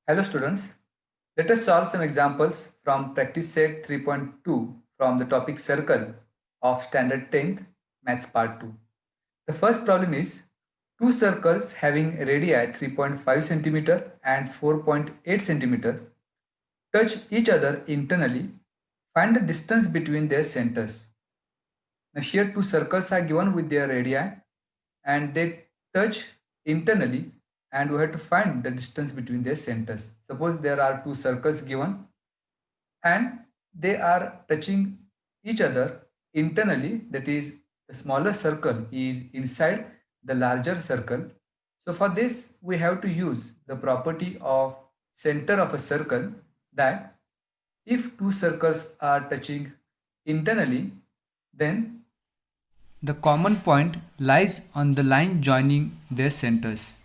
Hello students, let us solve some examples from practice set 3.2 from the topic circle of standard 10th maths part 2. The first problem is two circles having radii 3.5 centimeter and 4.8 centimeter touch each other internally. Find the distance between their centers. Now here two circles are given with their radii and they touch internally, and we have to find the distance between their centers. Suppose there are two circles given and they are touching each other internally, that is the smaller circle is inside the larger circle. So for this we have to use the property of center of a circle, that if two circles are touching internally, then the common point lies on the line joining their centers.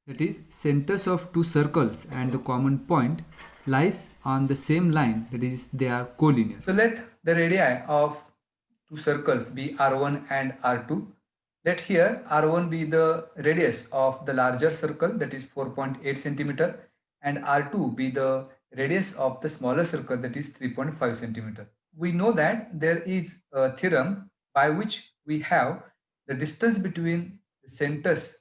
That is, centers of two circles and the common point lies on the same line, that is, they are collinear. So let the radii of two circles be R1 and R2. Let here R1 be the radius of the larger circle, that is 4.8 centimeter, and R2 be the radius of the smaller circle, that is 3.5 centimeter. We know that there is a theorem by which we have the distance between the centers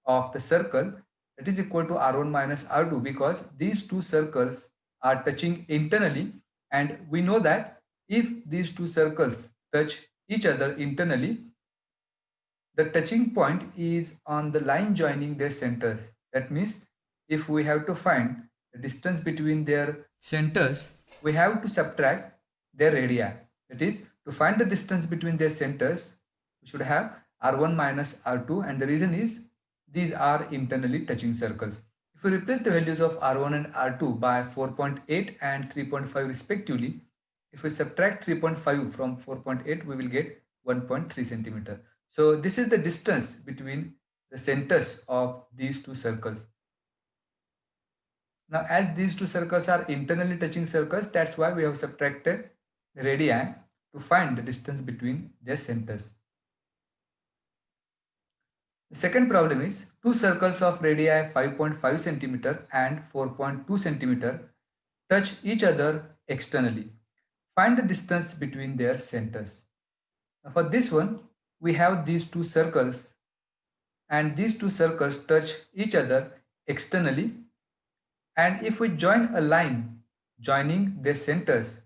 of the circle, that is equal to R1 minus R2, because these two circles are touching internally, and we know that if these two circles touch each other internally, the touching point is on the line joining their centers. That means if we have to find the distance between their centers, we have to subtract their radii. That is, to find the distance between their centers, we should have R1 minus R2, and the reason is these are internally touching circles. If we replace the values of R1 and R2 by 4.8 and 3.5 respectively, if we subtract 3.5 from 4.8, we will get 1.3 centimeter. So this is the distance between the centers of these two circles. Now, as these two circles are internally touching circles, that's why we have subtracted the radii to find the distance between their centers. The second problem is two circles of radii 5.5 centimeter and 4.2 centimeter touch each other externally. Find the distance between their centers. Now for this one, we have these two circles, and these two circles touch each other externally, and if we join a line joining their centers,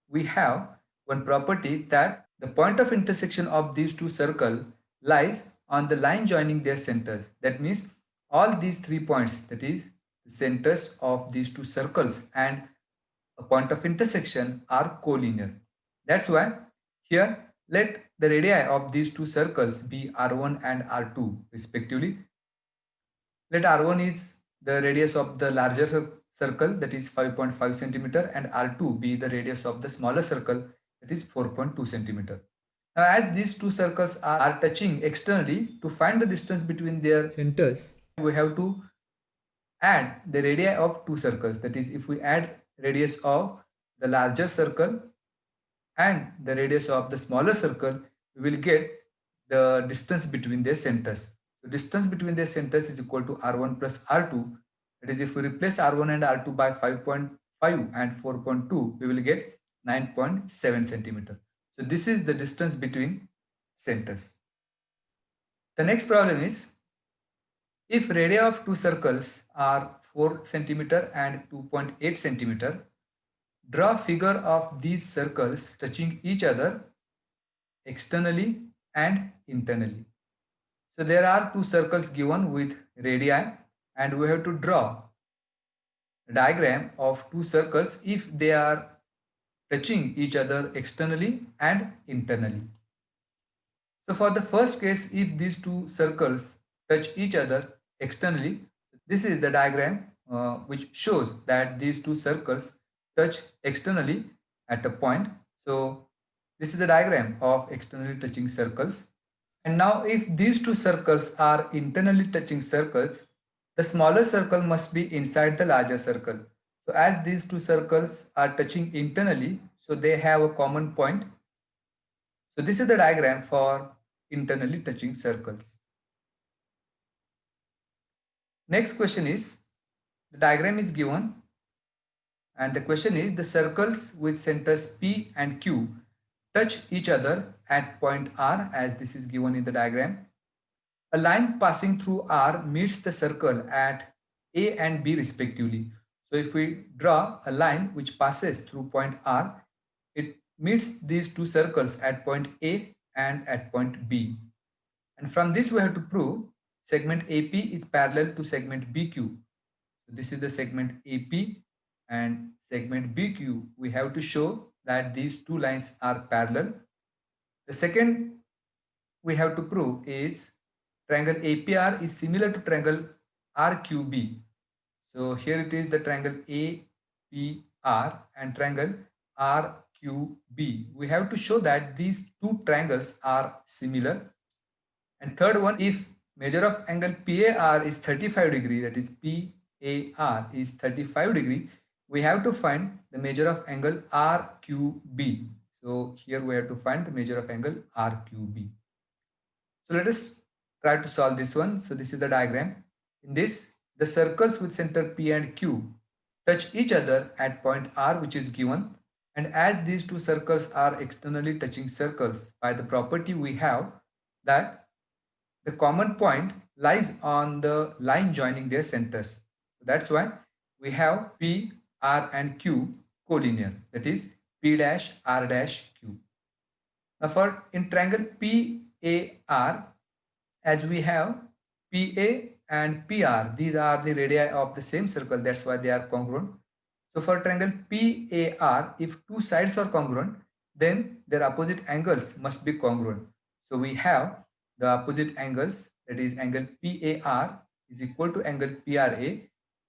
we have one property, that the point of intersection of these two circles lies on the line joining their centers. That means all these 3 points, that is the centers of these two circles and a point of intersection, are collinear. That's why here let the radii of these two circles be R1 and R2 respectively. Let R1 is the radius of the larger circle, that is 5.5 centimeter, and R2 be the radius of the smaller circle, that is 4.2 centimeter. Now as these two circles are touching externally, to find the distance between their centers, we have to add the radii of two circles. That is, if we add radius of the larger circle and the radius of the smaller circle, we will get the distance between their centers. So distance between their centers is equal to R1 plus R2. That is, if we replace R1 and R2 by 5.5 and 4.2, we will get 9.7 centimeter. So this is the distance between centers. The next problem is, if radii of two circles are 4 centimeter and 2.8 centimeter, draw figure of these circles touching each other externally and internally. So there are two circles given with radii, and we have to draw a diagram of two circles if they are touching each other externally and internally. So for the first case, if these two circles touch each other externally, this is the diagram which shows that these two circles touch externally at a point. So this is a diagram of externally touching circles. And now if these two circles are internally touching circles, the smaller circle must be inside the larger circle. So as these two circles are touching internally, so they have a common point. So this is the diagram for internally touching circles. Next question is, The diagram is given and the question is the circles with centers P and Q touch each other at point R as this is given in the diagram. A line passing through R meets the circle at A and B respectively. So if we draw a line which passes through point R, it meets these two circles at point A and at point B. And from this we have to prove segment AP is parallel to segment BQ. So this is the segment AP and segment BQ. We have to show that these two lines are parallel. The second we have to prove is triangle APR is similar to triangle RQB. So here it is the triangle APR and triangle RQB. We have to show that these two triangles are similar. And third one, if measure of angle PAR is 35 degree, that is PAR is 35 degree, we have to find the measure of angle RQB. So here we have to find the measure of angle RQB. So let us try to solve this one. So this is the diagram. In this, the circles with center P and Q touch each other at point R which is given. And as these two circles are externally touching circles, by the property we have that the common point lies on the line joining their centers. So that's why we have P, R and Q collinear, that is P dash R dash Q. Now for in triangle PAR, as we have PA and PR, these are the radii of the same circle, that's why they are congruent. So for triangle PAR, if two sides are congruent, then their opposite angles must be congruent. So we have the opposite angles, that is angle PAR is equal to angle PRA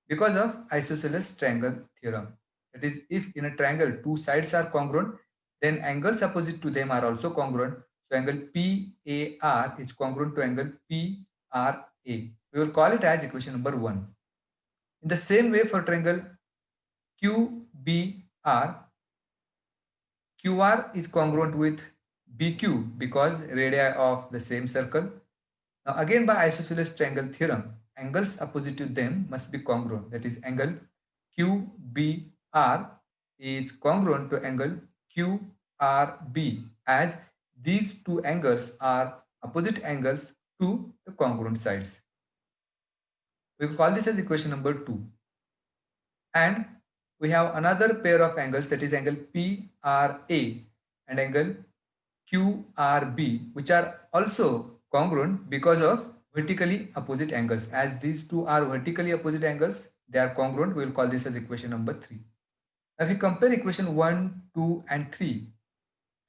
because of isosceles triangle theorem. That is, if in a triangle two sides are congruent, then angles opposite to them are also congruent. So angle PAR is congruent to angle PRA. We will call it as equation number 1. In the same way for triangle QBR, QR is congruent with BQ because radii of the same circle. Now again by isosceles triangle theorem, angles opposite to them must be congruent. That is angle QBR is congruent to angle QRB as these two angles are opposite angles to the congruent sides. We will call this as equation number 2. And we have another pair of angles, that is angle PRA and angle QRB, which are also congruent because of vertically opposite angles. As these two are vertically opposite angles, they are congruent. We will call this as equation number 3. Now if we compare equation 1, 2 and 3,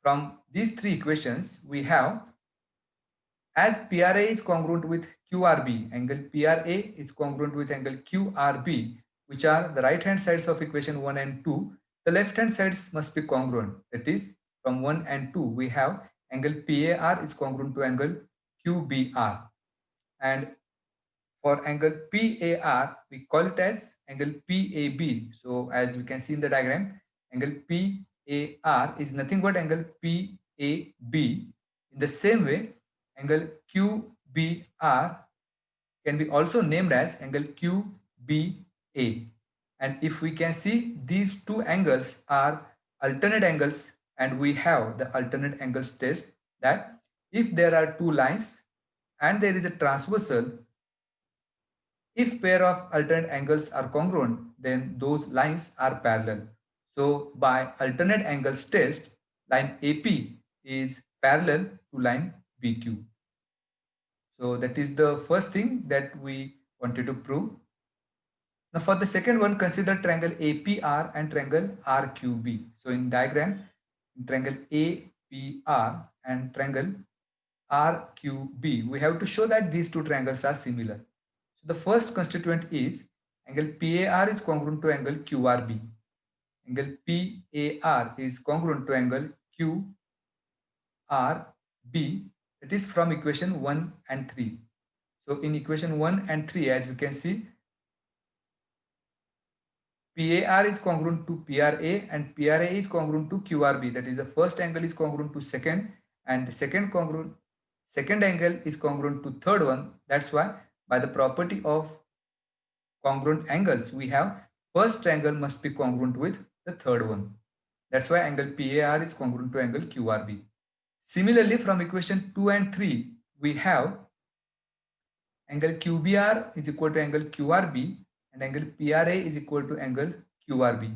from these three equations, we have as PRA is congruent with QRB, angle PRA is congruent with angle QRB, which are the right hand sides of equation 1 and 2, the left hand sides must be congruent. That is, from 1 and 2, we have angle PAR is congruent to angle QBR. And for angle PAR, we call it as angle PAB. So as we can see in the diagram, angle PAR is nothing but angle PAB. In the same way, angle QBR can be also named as angle QBA. And if we can see, these two angles are alternate angles, and we have the alternate angles test that if there are two lines and there is a transversal, if pair of alternate angles are congruent, then those lines are parallel. So by alternate angles test, line AP is parallel to line BQ. So that is the first thing that we wanted to prove. Now for the second one, consider triangle APR and triangle RQB. So in diagram, triangle APR and triangle RQB, we have to show that these two triangles are similar. So the first constituent is angle PAR is congruent to angle QRB. Angle PAR is congruent to angle QRB. It is from equation 1 and 3. So in equation 1 and 3, as we can see, PAR is congruent to PRA and PRA is congruent to QRB. That is, the first angle is congruent to second, and the second angle is congruent to third one. That's why by the property of congruent angles, we have first triangle must be congruent with the third one. That's why angle PAR is congruent to angle QRB. Similarly, from equation 2 and 3, we have angle QBR is equal to angle QRB and angle PRA is equal to angle QRB.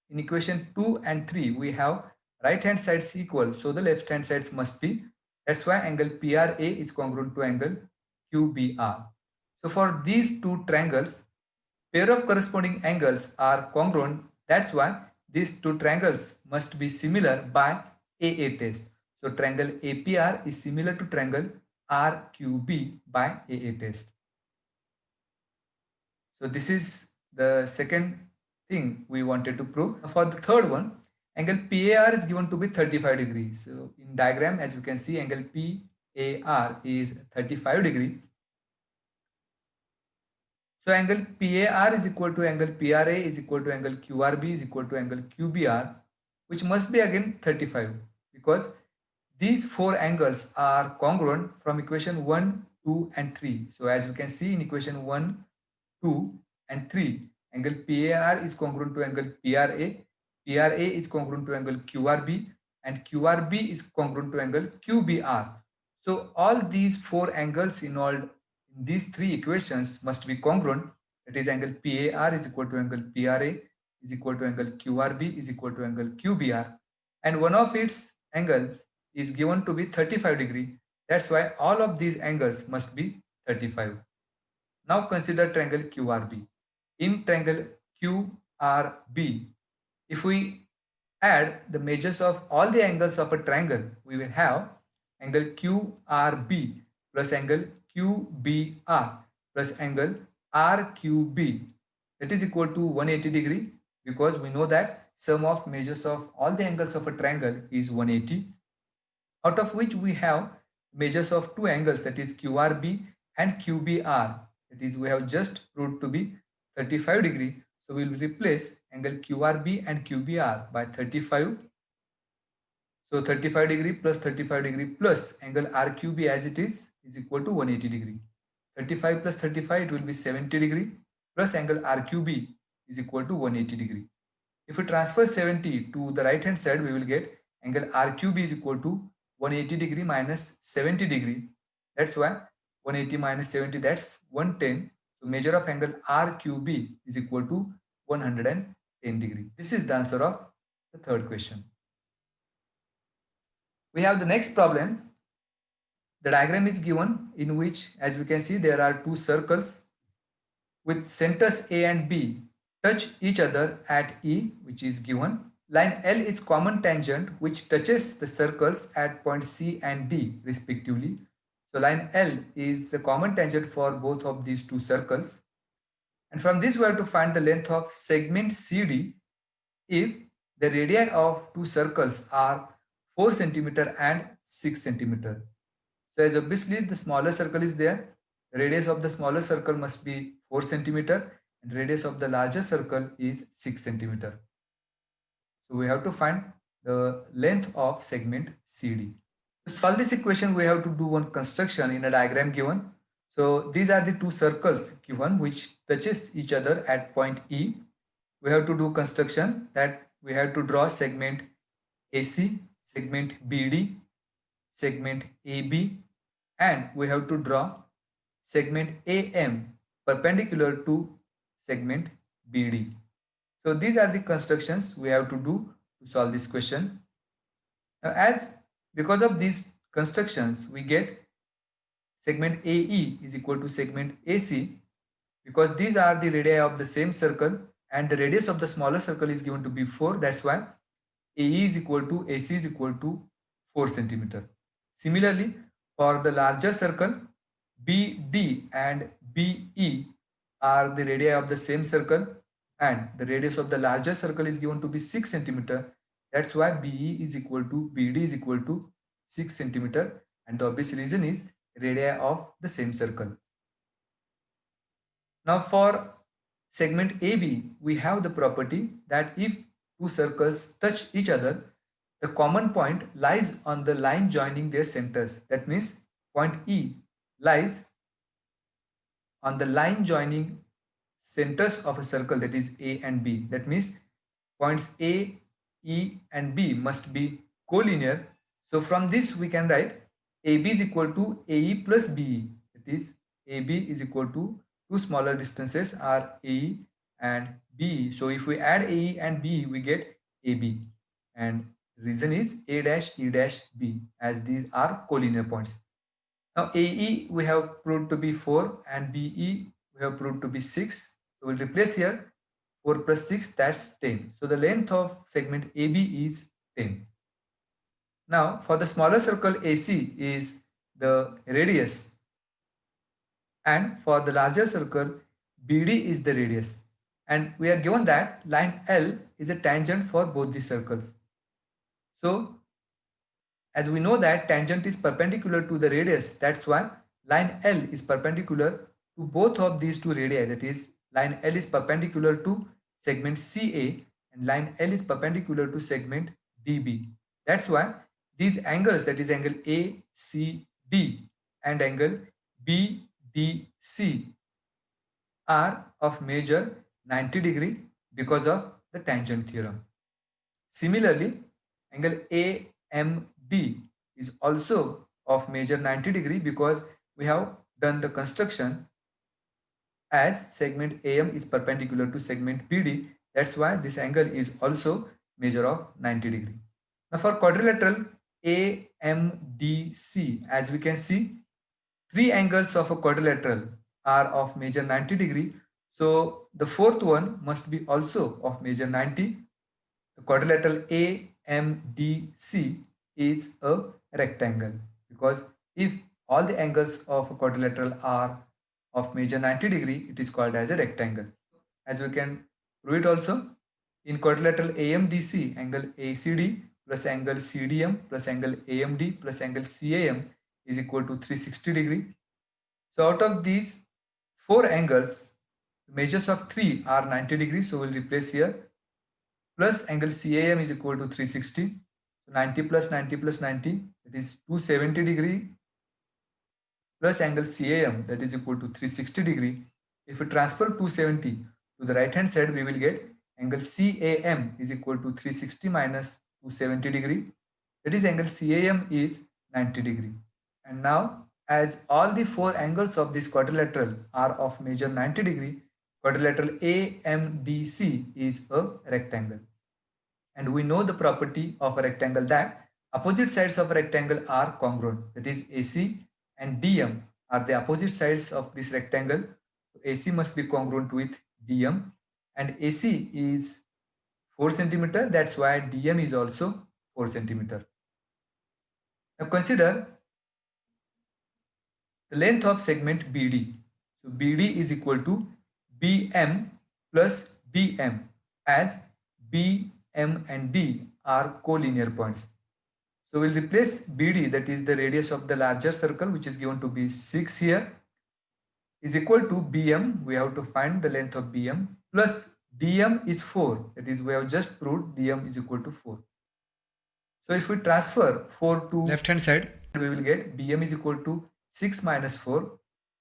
In equation 2 and 3, we have right hand sides equal, so the left hand sides must be. That's why angle PRA is congruent to angle QBR. So for these two triangles, pair of corresponding angles are congruent. That's why these two triangles must be similar by AA test. So triangle APR is similar to triangle RQB by AA test. So this is the second thing we wanted to prove. For the third one, angle PAR is given to be 35 degrees. So in diagram, as you can see, angle PAR is 35 degree. So angle PAR is equal to angle PRA is equal to angle QRB is equal to angle QBR, which must be again 35, because these four angles are congruent from equation 1, 2 and 3. So as you can see in equation 1, 2 and 3, angle PAR is congruent to angle PRA, PRA is congruent to angle QRB, and QRB is congruent to angle QBR. So all these four angles involved in these three equations must be congruent. That is, angle PAR is equal to angle PRA is equal to angle QRB is equal to angle QBR, and one of its angles is given to be 35 degree. That's why all of these angles must be 35. Now consider triangle QRB. In triangle QRB, if we add the measures of all the angles of a triangle, we will have angle QRB plus angle QBR plus angle RQB, that is equal to 180 degree, because we know that sum of measures of all the angles of a triangle is 180, out of which we have measures of two angles, that is QRB and QBR, that is we have just proved to be 35 degree. So we will replace angle QRB and QBR by 35. So 35 degree plus 35 degree plus angle RQB as it is equal to 180 degree. 35 plus 35, it will be 70 degree, plus angle RQB is equal to 180 degree. If we transfer 70 to the right hand side, we will get angle RQB is equal to 180 degree minus 70 degree. That's why 180 minus 70, that's 110. So measure of angle RQB is equal to 110 degree. This is the answer of the third question. We have the next problem. The diagram is given in which, as we can see, there are two circles with centers A and B touch each other at E, which is given. Line L is common tangent which touches the circles at point C and D respectively. So line L is the common tangent for both of these two circles. And from this we have to find the length of segment CD if the radii of two circles are 4 centimeter and 6 centimeter. So as obviously the smaller circle is there, the radius of the smaller circle must be 4 centimeter and radius of the larger circle is 6 centimeter. So we have to find the length of segment CD. To solve this equation, we have to do one construction in a diagram given. So these are the two circles given which touches each other at point E. We have to do construction that we have to draw segment AC, segment BD, segment AB, and we have to draw segment AM perpendicular to segment BD. So these are the constructions we have to do to solve this question. Now, because of these constructions, we get segment AE is equal to segment AC, because these are the radii of the same circle and the radius of the smaller circle is given to be 4. That's why AE is equal to AC is equal to 4 centimeter. Similarly, for the larger circle, BD and BE are the radii of the same circle and the radius of the larger circle is given to be 6 centimeter. That's why BE is equal to BD is equal to 6 centimeter, and the obvious reason is radii of the same circle. Now for segment AB, we have the property that if two circles touch each other, the common point lies on the line joining their centers. That means point E lies on the line joining centers of a circle, that is A and B. That means points A, E and B must be collinear. So from this we can write AB is equal to AE plus BE. That is AB is equal to two smaller distances are AE and BE. So if we add AE and BE, we get AB. And the reason is A dash E dash B, as these are collinear points. Now AE we have proved to be 4 and BE we have proved to be 6. So we'll replace here 4 plus 6, that's 10. So the length of segment AB is 10. Now for the smaller circle AC is the radius, and for the larger circle BD is the radius. And we are given that line L is a tangent for both the circles. So as we know that tangent is perpendicular to the radius, that's why line L is perpendicular to both of these two radii. That is, line L is perpendicular to segment CA and line L is perpendicular to segment DB. That's why these angles, that is angle ACD and angle BDC, are of measure 90 degree because of the tangent theorem. Similarly, angle AMD is also of measure 90 degree because we have done the construction as segment AM is perpendicular to segment BD. That's why this angle is also measure of 90 degree. Now for quadrilateral AMDC, as we can see, three angles of a quadrilateral are of measure 90 degree. So the fourth one must be also of measure 90. The quadrilateral AMDC is a rectangle because if all the angles of a quadrilateral are of measure 90 degree, it is called as a rectangle. As we can prove it also, in quadrilateral AMDC, angle ACD plus angle CDM plus angle AMD plus angle CAM is equal to 360 degree. So out of these four angles, measures of three are 90 degrees. So we'll replace here plus angle CAM is equal to 360. So 90 plus 90 plus 90, that is 270 degree plus angle CAM, that is equal to 360 degree. If we transfer 270 to the right hand side, we will get angle CAM is equal to 360 minus 270 degree. That is angle CAM is 90 degree. And now as all the four angles of this quadrilateral are of measure 90 degree, quadrilateral AMDC is a rectangle. And we know the property of a rectangle that opposite sides of a rectangle are congruent. That is AC and DM are the opposite sides of this rectangle. So AC must be congruent with DM, and AC is 4 centimeter. That's why DM is also 4 centimeter. Now consider the length of segment BD. So BD is equal to BM plus DM, as B, M and D are collinear points. So we'll replace BD, that is the radius of the larger circle, which is given to be 6 here, is equal to BM. We have to find the length of BM plus DM is 4. That is, we have just proved DM is equal to 4. So if we transfer 4 to left hand side, we will get BM is equal to 6 minus 4.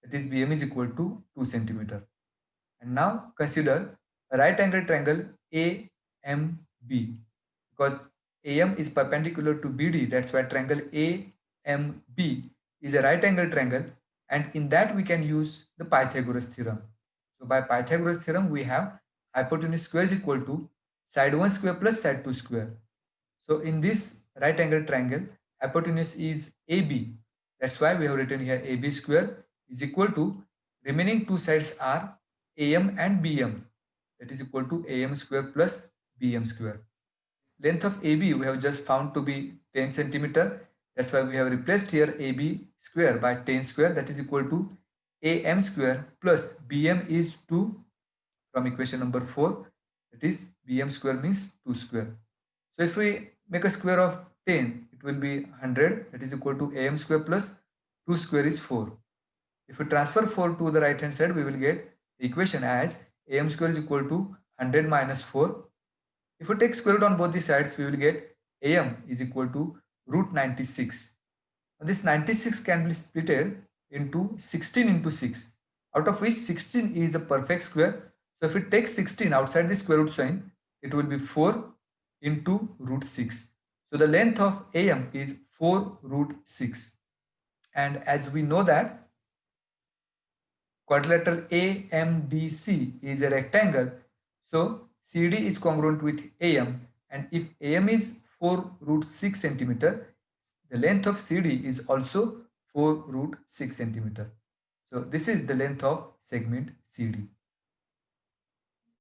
That is, BM is equal to 2 centimeter. And now consider a right angle triangle AMB, because AM is perpendicular to BD. That's why triangle AMB is a right angle triangle, and in that we can use the Pythagoras theorem. So by Pythagoras theorem, we have hypotenuse square is equal to side 1 square plus side 2 square. So in this right angle triangle, hypotenuse is AB. That's why we have written here AB square is equal to remaining two sides are AM and BM. That is equal to AM square plus BM square. Length of AB we have just found to be 10 centimeter. That's why we have replaced here AB square by 10 square, that is equal to AM square plus BM is 2 from equation number 4. That is BM square means 2 square. So if we make a square of 10, it will be 100. That is equal to AM square plus 2 square is 4. If we transfer 4 to the right hand side, we will get the equation as AM square is equal to 100 minus 4. If we take square root on both the sides, we will get AM is equal to root 96. Now this 96 can be splitted into 16 into 6, out of which 16 is a perfect square. So if it takes 16 outside the square root sign, it will be 4 into root 6. So the length of AM is 4 root 6. And as we know that quadrilateral AMDC is a rectangle, so CD is congruent with AM, and if AM is 4 root 6 centimeter, the length of CD is also 4 root 6 centimeter. So this is the length of segment CD.